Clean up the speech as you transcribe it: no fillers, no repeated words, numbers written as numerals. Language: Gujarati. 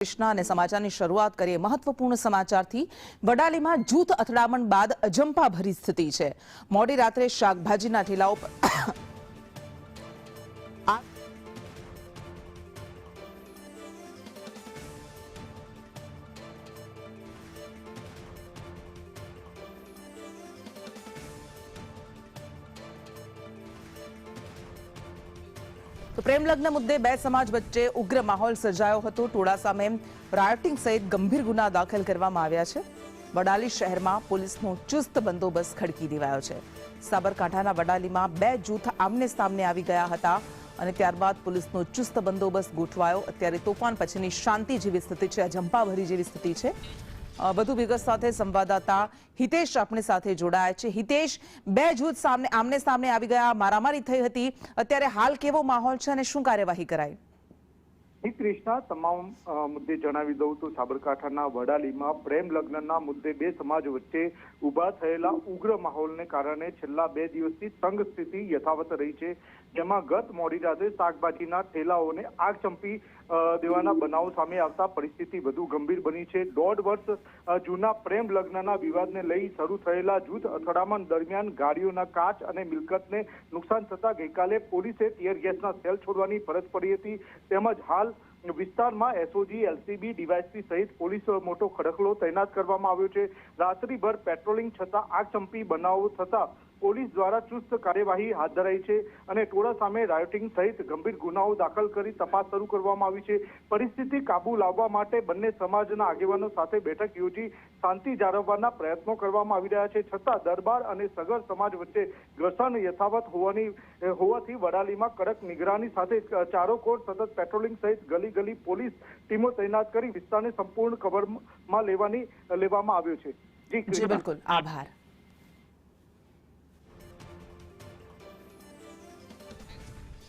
કૃષ્ણા અને સમાચારની શરૂઆત કરીએ મહત્વપૂર્ણ સમાચારથી। વડાલીમાં જૂથ અથડામણ બાદ અજંપાભરી સ્થિતિ છે। મોડી રાત્રે શાકભાજીના ઠેલાઓ પર તો પ્રેમ લગ્ન મુદ્દે બે સમાજ વચ્ચે ઉગ્ર માહોલ સર્જાયો હતો। ટોળા સામે રાયોટિંગ સહિત ગંભીર ગુના દાખલ કરવામાં આવ્યા છે। વડાલી શહેરમાં પોલીસનો ચુસ્ત બંદોબસ્ત ખડકી દેવાયો છે। સાબરકાંઠાના વડાલીમાં બે જૂથ આમને સામને આવી ગયા હતા અને ત્યારબાદ પોલીસનો ચુસ્ત બંદોબસ્ત ગોઠવાયો। અત્યારે તોફાન પછીની શાંતિ જેવી સ્થિતિ છે, અજંપાભરી જેવી સ્થિતિ છે। વધુ વિગત સાથે સંવાદદાતા હિતેશ આપણી સાથે જોડાયા છે। હિતેશ, બે જૂથ આમને સામને આવી ગયા, મારામારી થઈ હતી, અત્યારે હાલ કેવો માહોલ છે અને શું કાર્યવાહી કરાઈ? કૃષ્ણા, તમામ મુદ્દે જણાવી દઉં તો સાબરકાંઠાના વડાલીમાં પ્રેમ લગ્નના મુદ્દે બે સમાજ વચ્ચે ઉભા થયેલા ઉગ્ર માહોલને કારણે છેલ્લા 2 દિવસથી તંગ સ્થિતિ યથાવત રહી છે। જેમાં ગત મોડી રાત્રે શાકભાજીના ઠેલાઓને આગ ચંપી દેવાના બનાવો સામે આવતા પરિસ્થિતિ વધુ ગંભીર બની છે। 1.5 વર્ષ જૂના પ્રેમ લગ્નના વિવાદને લઈ શરૂ થયેલા જૂથ અથડામણ દરમિયાન ગાડીઓના કાચ અને મિલકતને નુકસાન થતા ગઈકાલે પોલીસે ટીયર ગેસના સેલ છોડવાની ફરજ પડી હતી। તેમજ હાલ વિસ્તારમાં એસઓજી, એલસીબી, ડીવાયએસપી સહિત પોલીસ મોટો ખડકલો તૈનાત કરવામાં આવ્યો છે। રાત્રિભર પેટ્રોલિંગ છતાં આગચંપી બનાવો થતા પોલીસ દ્વારા ચુસ્ત કાર્યવાહી હાથ ધરાઈ છે અને ટોળા સામે રાયોટિંગ સહિત ગંભીર ગુનાઓ દાખલ કરી તપાસ શરૂ કરવામાં આવી છે। પરિસ્થિતિ કાબુ લાવવા માટે બંને સમાજના આગેવાનો સાથે બેઠક યોજી શાંતિ જાળવવાના પ્રયત્નો કરવામાં આવી રહ્યા છે। છતાં દરબાર અને સગર સમાજ વચ્ચે ઘર્ષણ યથાવત હોવાથી વડાલીમાં કડક નિગરાની સાથે ચારોકોર સતત પેટ્રોલિંગ સહિત ગલી ગલી પોલીસ ટીમો તૈનાત કરી વિસ્તારને સંપૂર્ણ કવરમાં લેવામાં આવ્યો છે। જી બિલકુલ, આભાર।